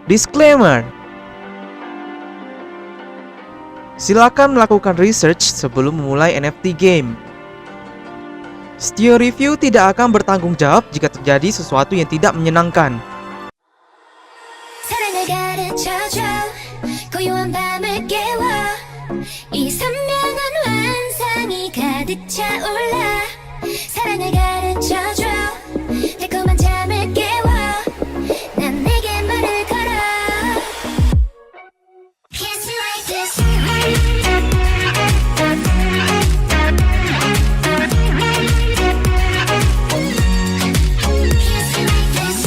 Disclaimer: silakan melakukan research sebelum memulai NFT game. Stio Review tidak akan bertanggung jawab jika terjadi sesuatu yang tidak menyenangkan. 사랑을 가르쳐줘 고요한 밤을 깨워 이 선명한 환상이 가득 차올라 사랑을 가르쳐줘 달콤한 잠을 깨워 난 내게 말을 걸어 Kiss me like this Kiss me like this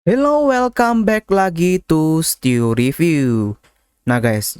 Hello, welcome back lagi to Stio Review. Nah guys,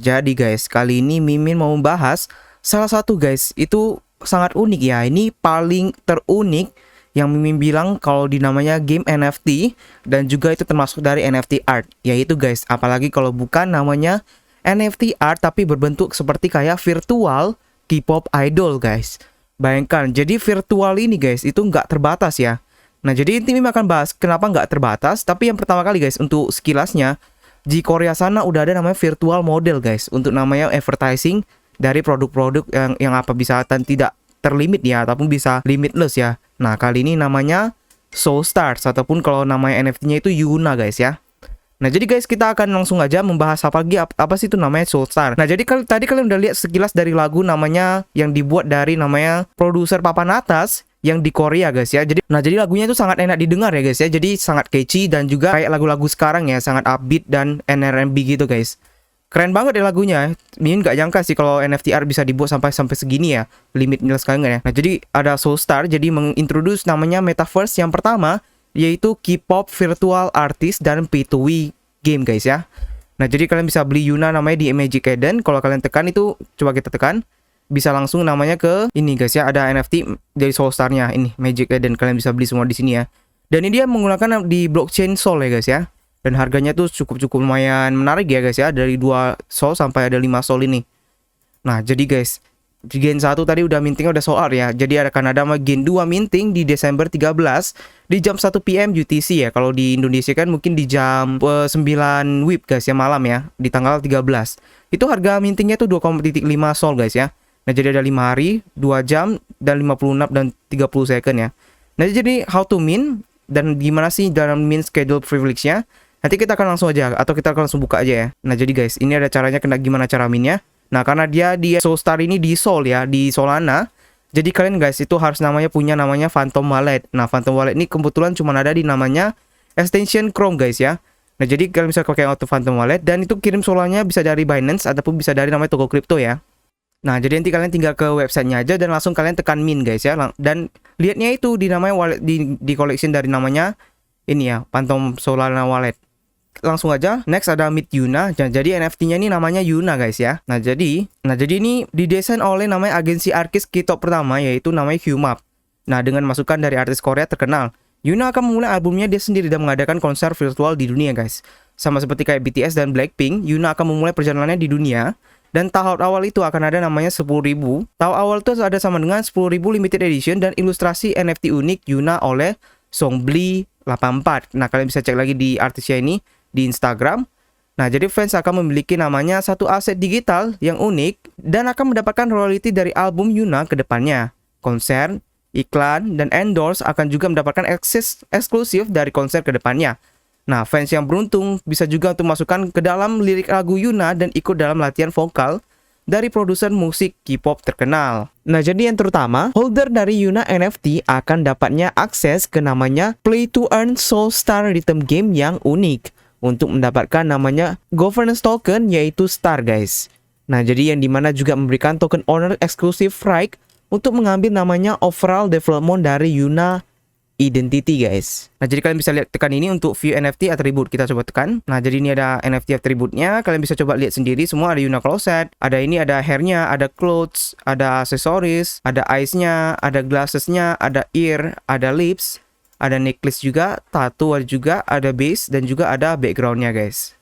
kali ini Mimin mau membahas salah satu guys, itu sangat unik ya. Ini paling terunik yang Mimin bilang kalau dinamanya game NFT, dan juga itu termasuk dari NFT art. Yaitu guys, apalagi kalau bukan namanya NFT art tapi berbentuk seperti kayak virtual K-pop idol guys. Bayangkan, jadi virtual ini guys, itu nggak terbatas ya. Nah, jadi inti Mim akan bahas kenapa nggak terbatas. Tapi yang pertama kali guys, untuk sekilasnya, di Korea sana udah ada namanya virtual model guys, untuk namanya advertising dari produk-produk yang apa bisa tidak terlimit ya, ataupun bisa limitless ya. Nah, kali ini namanya Soul Stars, ataupun kalau namanya NFT-nya itu Yuna guys ya. Nah, jadi guys, kita akan langsung aja membahas apa sih itu namanya Soul Star. Nah, jadi tadi kalian udah lihat sekilas dari lagu namanya yang dibuat dari namanya produser papan atas yang di Korea guys ya. Jadi lagunya itu sangat enak didengar ya guys ya. Jadi sangat catchy dan juga kayak lagu-lagu sekarang ya, sangat upbeat dan NRMB gitu guys. Keren banget ya lagunya. Mimin gak nyangka sih kalau NFT art bisa dibuat sampai segini ya. Limitnya sekarang ya. Nah, jadi ada Soul Star, jadi mengintroduce namanya metaverse yang pertama, yaitu K-pop virtual artist dan P2E game guys ya. Nah, jadi kalian bisa beli Yuna namanya di Magic Eden. Kalau kalian tekan itu, coba kita tekan, bisa langsung namanya ke ini guys ya, ada NFT dari Soul Star-nya ini Magic Eden, kalian bisa beli semua di sini ya. Dan ini dia menggunakan di blockchain Sol ya guys ya. Dan harganya tuh cukup lumayan menarik ya guys ya, dari 2 Sol sampai ada 5 Sol ini. Nah, jadi guys, di Gen 1 tadi udah mintingnya udah sold out ya. Jadi akan ada Gen 2 minting di Desember 13 di jam 1 PM UTC ya. Kalau di Indonesia kan mungkin di jam 9 WIB guys ya, malam ya, di tanggal 13. Itu harga mintingnya tuh 2,5 Sol guys ya. Nah, jadi ada 5 hari, 2 jam, dan 56 dan 30 second ya. Nah, jadi how to mint dan gimana sih dalam mint schedule privilege-nya, nanti kita akan langsung aja, atau kita akan langsung buka aja ya. Nah, jadi guys, ini ada caranya, gimana cara mintnya. Nah, karena dia di Soul Star ini di Sol ya, di Solana. Jadi kalian guys itu harus punya namanya Phantom Wallet. Nah, Phantom Wallet ini kebetulan cuma ada di namanya extension Chrome guys ya. Nah, jadi kalian bisa pakai auto Phantom Wallet, dan itu kirim Solana bisa dari Binance ataupun bisa dari namanya toko kripto ya. Nah, jadi nanti kalian tinggal ke websitenya aja dan langsung kalian tekan mint guys ya. Dan lihatnya itu di namanya wallet, di collection dari namanya ini ya, Phantom Solana Wallet. Langsung aja, next ada Meet Yuna. Jadi NFT-nya ini namanya Yuna guys ya. Nah, jadi ini didesain oleh namanya agensi artis K-pop pertama, yaitu namanya Humap. Nah, dengan masukan dari artis Korea terkenal, Yuna akan memulai albumnya dia sendiri dan mengadakan konser virtual di dunia guys. Sama seperti kayak BTS dan Blackpink, Yuna akan memulai perjalanannya di dunia. Dan tahap awal itu akan ada namanya 10.000. Tahap awal itu ada sama dengan 10.000 limited edition dan ilustrasi NFT unik Yuna oleh Songbli84. Nah, kalian bisa cek lagi di artisnya ini di Instagram. Nah, jadi fans akan memiliki namanya satu aset digital yang unik dan akan mendapatkan royalti dari album Yuna ke depannya. Konser, iklan, dan endorse akan juga mendapatkan akses eksklusif dari konser ke depannya. Nah, fans yang beruntung bisa juga untuk masukkan ke dalam lirik lagu Yuna dan ikut dalam latihan vokal dari produser musik K-pop terkenal. Nah, jadi yang terutama, holder dari Yuna NFT akan dapatnya akses ke namanya Play to Earn Soul Star Rhythm Game yang unik untuk mendapatkan namanya governance token, yaitu Star guys. Nah, jadi yang dimana juga memberikan token owner eksklusif right untuk mengambil namanya overall development dari Yuna Identity guys. Nah, jadi kalian bisa lihat, tekan ini untuk view NFT attribute. Kita coba tekan. Nah, jadi ini ada NFT attribute-nya. Kalian bisa coba lihat sendiri. Semua ada Yuna Closet, ada ini, ada hair-nya, ada clothes, ada aksesoris, ada eyes-nya, ada glasses-nya, ada ear, ada lips, ada necklace juga, tattoo ada juga, ada base dan juga ada backgroundnya guys.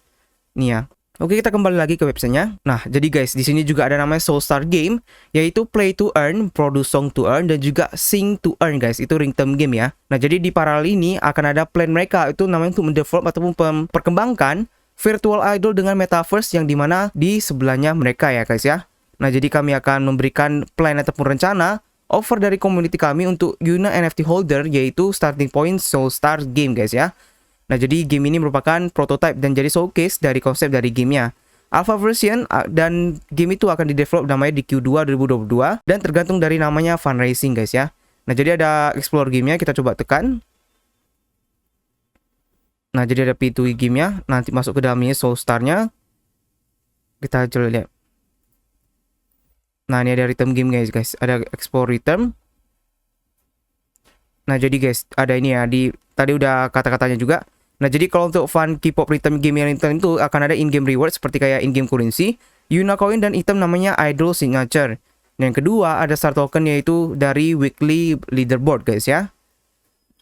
Nih ya. Oke, kita kembali lagi ke websitenya. Nah, jadi guys, di sini juga ada namanya Soulstar Game, yaitu play to earn, produce song to earn, dan juga sing to earn guys. Itu ring-term game ya. Nah, jadi di paralel ini akan ada plan mereka itu namanya untuk mendevelop ataupun memperkembangkan virtual idol dengan metaverse yang dimana di sebelahnya mereka ya guys ya. Nah, jadi kami akan memberikan plan ataupun rencana offer dari community kami untuk Yuna NFT holder, yaitu starting point Soulstar Game guys ya. Nah, jadi game ini merupakan prototype dan jadi showcase dari konsep dari gamenya. Alpha version dan game itu akan di-develop namanya di Q2 2022 dan tergantung dari namanya fundraising guys ya. Nah, jadi ada explore gamenya, kita coba tekan. Nah, jadi ada P2E gamenya, nanti masuk ke dalamnya Soulstar-nya. Kita coba lihat. Nah, ini ada rhythm game guys, ada explore rhythm. Nah, jadi guys, ada ini ya, tadi udah kata-katanya juga. Nah, jadi kalau untuk fun K-pop rhythm game yang itu akan ada in-game reward seperti kayak in-game currency, Yuna coin dan item namanya idol signature. Dan yang kedua ada star token yaitu dari weekly leaderboard guys ya.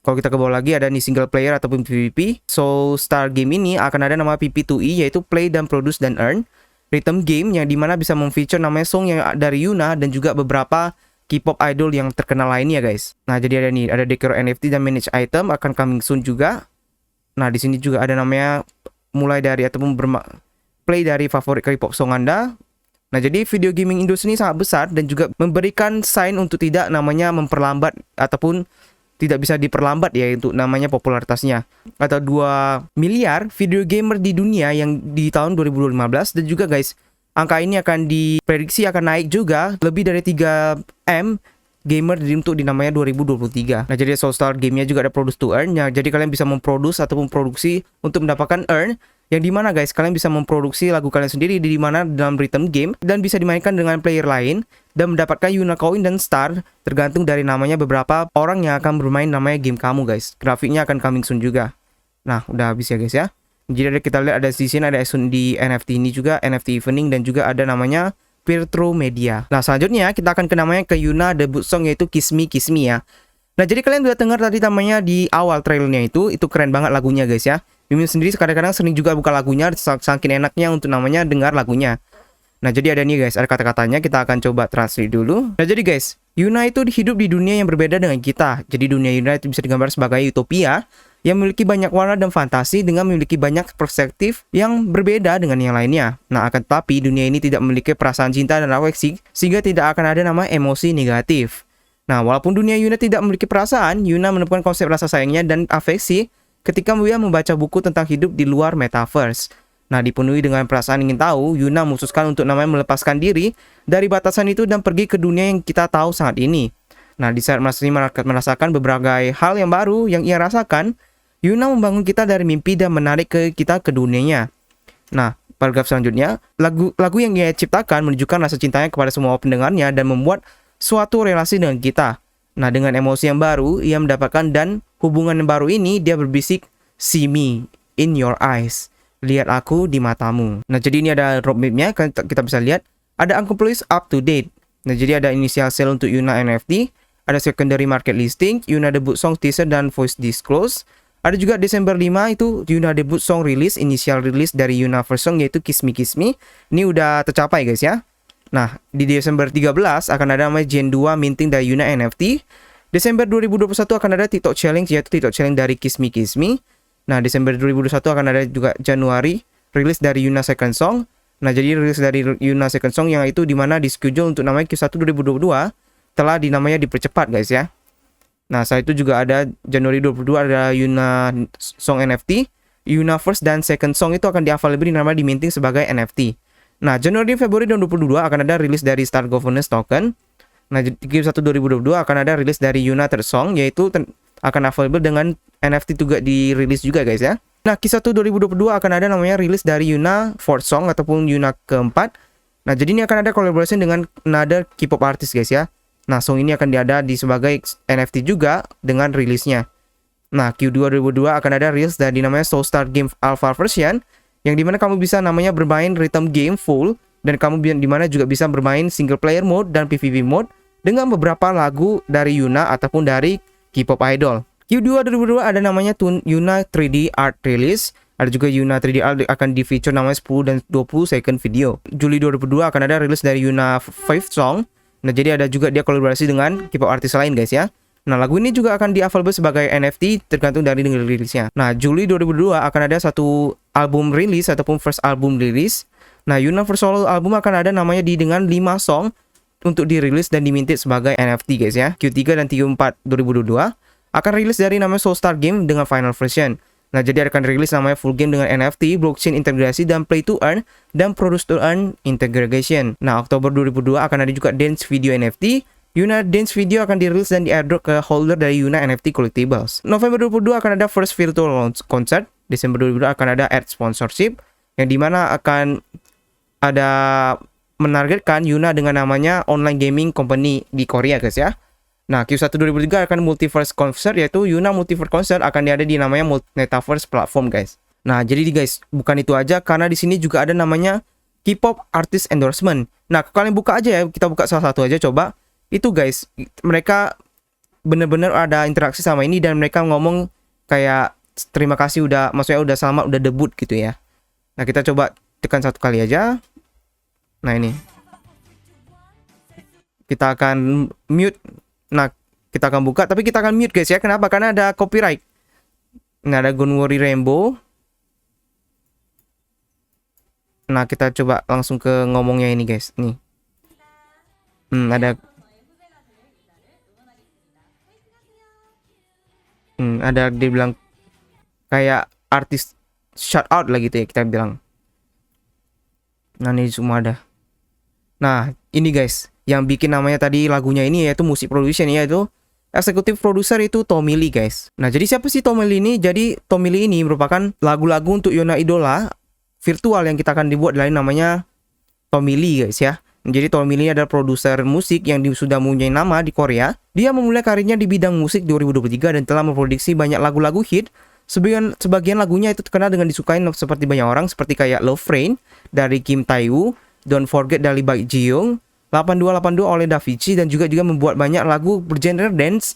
Kalau kita ke bawah lagi ada nih single player ataupun PvP. So, star game ini akan ada nama PP2E yaitu play dan produce dan earn. Rhythm game yang dimana bisa memfeature namanya song yang dari Yuna dan juga beberapa K-pop idol yang terkenal lainnya guys. Nah, jadi ada decor NFT dan manage item akan coming soon juga. Nah, di sini juga ada namanya mulai dari ataupun play dari favorit K-pop song Anda. Nah, jadi video gaming industri ini sangat besar dan juga memberikan sign untuk tidak namanya memperlambat ataupun tidak bisa diperlambat ya untuk namanya popularitasnya. Atau 2 miliar video gamer di dunia yang di tahun 2015 dan juga guys, angka ini akan diprediksi akan naik juga lebih dari 3M gamer untuk dinamanya 2023. Nah, jadi Soulstar gamenya juga ada produce to earn. Jadi kalian bisa memproduksi ataupun produksi untuk mendapatkan earn. Yang dimana guys, kalian bisa memproduksi lagu kalian sendiri di mana dalam rhythm game dan bisa dimainkan dengan player lain dan mendapatkan Yuna coin dan star tergantung dari namanya beberapa orang yang akan bermain namanya game kamu guys. Grafiknya akan coming soon juga. Nah, udah habis ya guys ya. Jadi kita lihat ada di sini ada di NFT ini juga NFT evening dan juga ada namanya Virtual Media. Nah, selanjutnya kita akan ke namanya ke Yuna debut song yaitu Kiss Me Kiss Me ya. Nah, jadi kalian udah dengar tadi namanya di awal trailernya itu keren banget lagunya guys ya. Mimin sendiri kadang-kadang sering juga buka lagunya saking enaknya untuk namanya dengar lagunya. Nah, jadi ada nih guys, ada kata-katanya, kita akan coba translate dulu. Nah, jadi guys, Yuna itu hidup di dunia yang berbeda dengan kita. Jadi dunia Yuna itu bisa digambar sebagai utopia yang memiliki banyak warna dan fantasi dengan memiliki banyak perspektif yang berbeda dengan yang lainnya. Nah, akan tetapi dunia ini tidak memiliki perasaan cinta dan afeksi sehingga tidak akan ada nama emosi negatif. Nah, walaupun dunia Yuna tidak memiliki perasaan, Yuna menemukan konsep rasa sayangnya dan afeksi ketika dia membaca buku tentang hidup di luar metaverse. Nah, dipenuhi dengan perasaan ingin tahu, Yuna memutuskan untuk namanya melepaskan diri dari batasan itu dan pergi ke dunia yang kita tahu saat ini. Nah, di saat merasakan beberapa hal yang baru yang ia rasakan, Yuna membangun kita dari mimpi dan menarik kita ke dunianya. Nah, paragraf selanjutnya, lagu yang ia ciptakan menunjukkan rasa cintanya kepada semua pendengarnya dan membuat suatu relasi dengan kita. Nah, dengan emosi yang baru, ia mendapatkan dan hubungan yang baru ini, dia berbisik, "See me in your eyes." Lihat aku di matamu. Nah, jadi ini ada roadmap-nya, kita bisa lihat. Ada uncompleted up to date. Nah, jadi ada initial sale untuk Yuna NFT, ada secondary market listing, Yuna debut song teaser dan voice disclose. Ada juga Desember 5 itu Yuna debut song release, initial release dari Yuna first song yaitu Kiss Me Kiss Me. Ini udah tercapai guys ya. Nah, di Desember 13 akan ada namanya Gen 2 minting dari Yuna NFT. Desember 2021 akan ada TikTok challenge yaitu TikTok challenge dari Kiss Me Kiss Me. Nah, Desember 2021 akan ada juga Januari rilis dari Yuna second song. Nah, jadi rilis dari Yuna second song yang itu dimana di schedule untuk namanya Q1 2022 telah dinamanya dipercepat guys ya. Nah, saat itu juga ada Januari 22 ada Yuna Song NFT. Yuna first dan second song itu akan di-available namanya diminting sebagai NFT. Nah, Januari Februari 2022 akan ada rilis dari Star Governance Token. Nah, di Q1 2022 akan ada rilis dari Yuna third song yaitu akan available dengan NFT juga dirilis juga guys ya. Nah, Q1 2022 akan ada namanya rilis dari Yuna fourth song ataupun Yuna keempat. Nah, jadi ini akan ada collaboration dengan another K-pop artist guys ya. Nah, song ini akan ada di sebagai NFT juga dengan rilisnya. Nah, Q2 2022 akan ada rilis dari namanya Soulstar Game Alpha version yang dimana kamu bisa namanya bermain rhythm game full dan kamu dimana juga bisa bermain single player mode dan PvP mode dengan beberapa lagu dari Yuna ataupun dari K-pop idol. Q2 2022 ada namanya Yuna 3D Art Release. Ada juga Yuna 3D Art akan di feature namanya 10 dan 20 second video. Juli 2022 akan ada rilis dari Yuna 5 song. Nah, jadi ada juga dia kolaborasi dengan K-pop artis lain guys ya. Nah, lagu ini juga akan di-available sebagai NFT tergantung dari rilisnya. Nah, Juli 2022 akan ada satu album rilis ataupun first album rilis. Nah, Yuna first solo album akan ada namanya dengan 5 song untuk dirilis dan diminted sebagai NFT guys ya. Q3 dan Q4 2022 akan rilis dari namanya Soulstar Game dengan final version. Nah, jadi akan rilis namanya full game dengan NFT, blockchain integrasi, dan play to earn, dan produce to earn integration. Nah, Oktober 2022 akan ada juga dance video NFT. Yuna dance video akan dirilis dan di-airdrop ke holder dari Yuna NFT Collectibles. November 2022 akan ada first virtual launch concert. Desember 2022 akan ada ad sponsorship, yang dimana akan ada menargetkan Yuna dengan namanya online gaming company di Korea guys ya. Nah, Q1 2023 akan multiverse concert, yaitu Yuna multiverse concert akan ada di namanya metaverse platform guys. Nah, jadi guys, bukan itu aja, karena di sini juga ada namanya K-pop artist endorsement. Nah, kalian buka aja ya, kita buka salah satu aja coba. Itu guys, mereka bener-bener ada interaksi sama ini dan mereka ngomong kayak terima kasih udah, maksudnya udah selamat, udah debut gitu ya. Nah, kita coba tekan satu kali aja. Nah, ini kita akan mute. Nah, kita akan buka, tapi kita akan mute guys ya. Kenapa? Karena ada copyright. Nah, ada Gunwori Rainbow. Nah, kita coba langsung ke ngomongnya ini guys. Nih. Ada dia bilang kayak artis shout out lah gitu ya kita bilang. Nah, ini semua ada. Nah, ini guys, yang bikin namanya tadi lagunya ini yaitu musik production, yaitu eksekutif produser itu Tommy Lee guys. Nah, jadi siapa sih Tommy Lee ini? Jadi Tommy Lee ini merupakan lagu-lagu untuk Yuna Idola virtual yang kita akan dibuat dari namanya Tommy Lee guys ya. Jadi Tommy Lee adalah produser musik yang sudah mempunyai nama di Korea. Dia memulai karirnya di bidang musik 2023 dan telah memproduksi banyak lagu-lagu hit. Sebagian lagunya itu terkenal dengan disukai seperti banyak orang, seperti kayak Love Rain dari Kim Tae-woo, Don't Forget dari Baek Ji-young, 8282 oleh Davichi, dan juga membuat banyak lagu bergenre dance,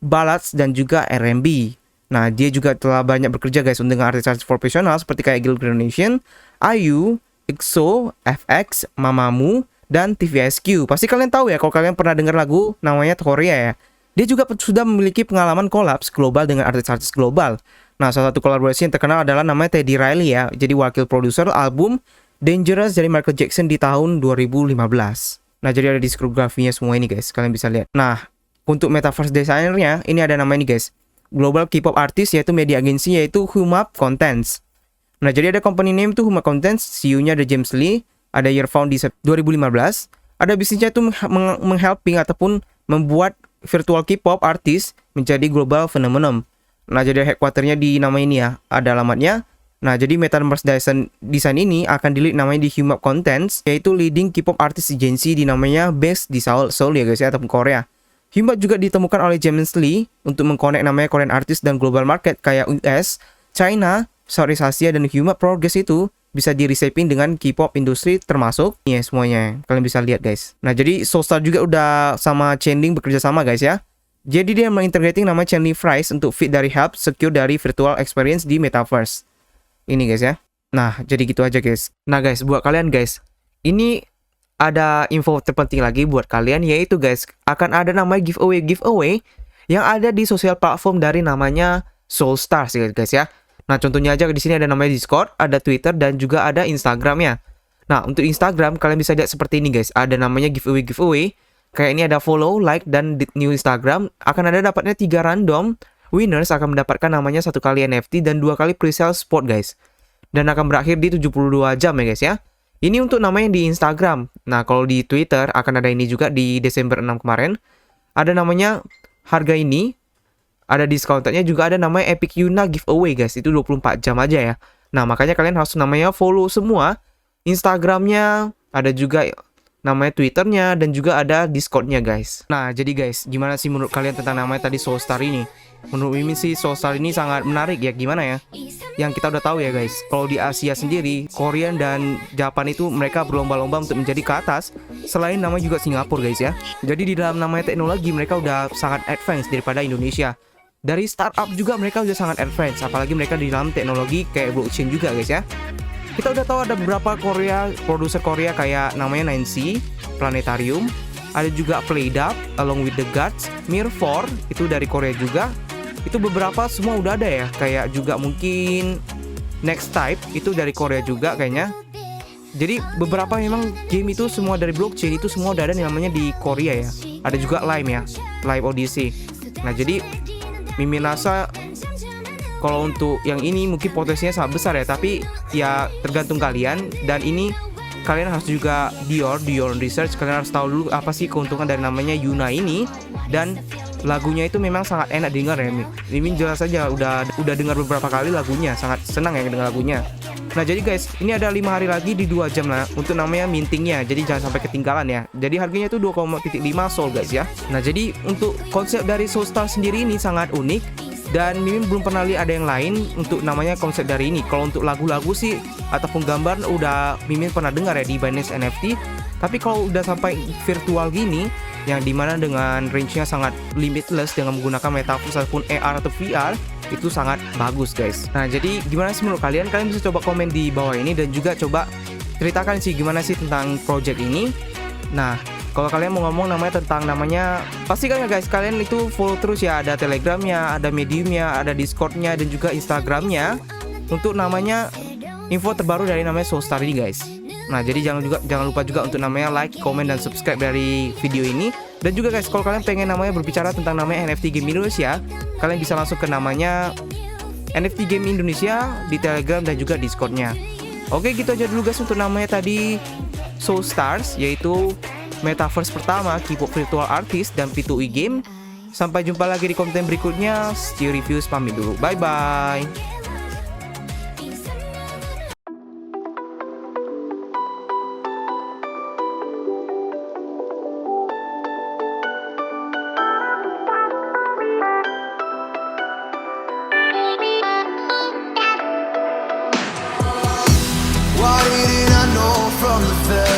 ballads, dan juga R&B. Nah, dia juga telah banyak bekerja guys dengan artis-artis profesional seperti kayak Girl Generation, IU, EXO, FX, Mamamoo, dan TVSQ. Pasti kalian tahu ya kalau kalian pernah dengar lagu namanya Korea ya. Dia juga sudah memiliki pengalaman kolaps global dengan artis-artis global. Nah, salah satu kolaborasi yang terkenal adalah namanya Teddy Riley ya. Jadi wakil produser album Dangerous dari Michael Jackson di tahun 2015. Nah, jadi ada diskografinya semua ini guys. Kalian bisa lihat. Nah, untuk metaverse designernya ini ada nama ini guys. Global K-pop artist yaitu media agency yaitu Humap Contents. Nah, jadi ada company name tuh Humap Contents, CEO-nya ada James Lee. Ada year found di 2015. Ada bisnisnya itu menghelping ataupun membuat virtual K-pop artis menjadi global phenomenon. Nah, jadi headquarternya di nama ini ya, ada alamatnya. Nah, jadi metaverse design ini akan dilihat namanya di Humap Contents, yaitu leading K-pop artist agency di namanya based di Seoul ya guys ya, ataupun Korea. Humap juga ditemukan oleh James Lee untuk mengkonek namanya Korean artist dan global market kayak US, China, Southeast Asia, dan Humap Progress itu bisa di reshaping dengan K-pop industri termasuk ya semuanya. Kalian bisa lihat guys. Nah, jadi Soulstar juga udah sama Chainlink bekerja sama guys ya. Jadi dia mengintegrating nama Chainlink Fries untuk fit dari help secure dari virtual experience di metaverse. Ini guys ya. Nah, jadi gitu aja guys. Nah guys, buat kalian guys, ini ada info terpenting lagi buat kalian, yaitu guys akan ada namanya giveaway yang ada di sosial platform dari namanya Soulstar guys ya. Nah, contohnya aja di sini ada namanya Discord, ada Twitter, dan juga ada Instagramnya. Nah, untuk Instagram kalian bisa lihat seperti ini guys. Ada namanya giveaway. Kayak ini ada follow, like, dan di new Instagram. Akan ada dapatnya 3 random winners akan mendapatkan namanya 1 kali NFT dan 2 kali pre-sale spot guys. Dan akan berakhir di 72 jam ya guys ya. Ini untuk namanya di Instagram. Nah, kalau di Twitter akan ada ini juga di Desember 6 kemarin. Ada namanya harga ini. Ada discountannya juga, ada namanya Epic Yuna giveaway guys. Itu 24 jam aja ya. Nah, makanya kalian harus namanya follow semua Instagramnya, ada juga namanya Twitternya, dan juga ada Discordnya guys. Nah, jadi guys, gimana sih menurut kalian tentang namanya tadi Soulstar ini? Menurut Mimin sih Soulstar ini sangat menarik ya. Gimana ya? Yang kita udah tahu ya guys, kalau di Asia sendiri, Korea dan Japan itu mereka berlomba-lomba untuk menjadi ke atas. Selain nama juga Singapura guys ya. Jadi di dalam namanya teknologi mereka udah sangat advance daripada Indonesia. dari startup juga mereka udah sangat advance, apalagi mereka di dalam teknologi kayak blockchain juga guys ya. Kita udah tahu ada beberapa produser Korea kayak namanya 9C, Planetarium, ada juga Playdub, Along with the Gods, Mir4 itu dari Korea juga. Itu beberapa semua udah ada ya, kayak juga mungkin Next Type itu dari Korea juga kayaknya. Jadi beberapa memang game itu semua dari blockchain itu semua udah ada yang namanya di Korea ya. Ada juga Lime ya, Lime Odyssey. Nah jadi Mimin rasa kalau untuk yang ini mungkin potensinya sangat besar ya, tapi ya tergantung kalian. Dan ini kalian harus juga do your research, kalian harus tahu dulu apa sih keuntungan dari namanya Yuna ini. Dan lagunya itu memang sangat enak didengar ya. Mimin jelas saja udah dengar beberapa kali lagunya, sangat senang ya dengan lagunya. Nah jadi guys, ini ada 5 hari lagi di 2 jam lah untuk namanya mintingnya. Jadi jangan sampai ketinggalan ya. Jadi harganya itu 2,5 Sol guys ya. Nah jadi untuk konsep dari Soulstar sendiri ini sangat unik. Dan Mimin belum pernah lihat ada yang lain untuk namanya konsep dari ini. Kalau untuk lagu-lagu sih ataupun gambar udah Mimin pernah dengar ya di Binance NFT. Tapi kalau udah sampai virtual gini, yang dimana dengan range-nya sangat limitless dengan menggunakan metaverse ataupun AR atau VR, itu sangat bagus guys. Nah jadi gimana sih menurut kalian? Kalian bisa coba komen di bawah ini dan juga coba ceritakan sih gimana sih tentang project ini. Nah kalau kalian mau ngomong namanya pastikan ya guys, kalian itu follow terus ya, ada Telegramnya, ada Mediumnya, ada Discordnya dan juga Instagramnya untuk namanya info terbaru dari namanya Soulstar ini guys. Nah jadi jangan lupa juga untuk namanya like, comment dan subscribe dari video ini. Dan juga guys, kalau kalian pengen namanya berbicara tentang namanya NFT Game Indonesia, kalian bisa langsung ke namanya NFT Game Indonesia di Telegram dan juga Discordnya. Oke gitu aja dulu guys untuk namanya tadi Soulstars, yaitu Metaverse pertama K-pop virtual artist dan P2E game. Sampai jumpa lagi di konten berikutnya. Stew Reviews pamit dulu. Bye bye. Why didn't I know from the first?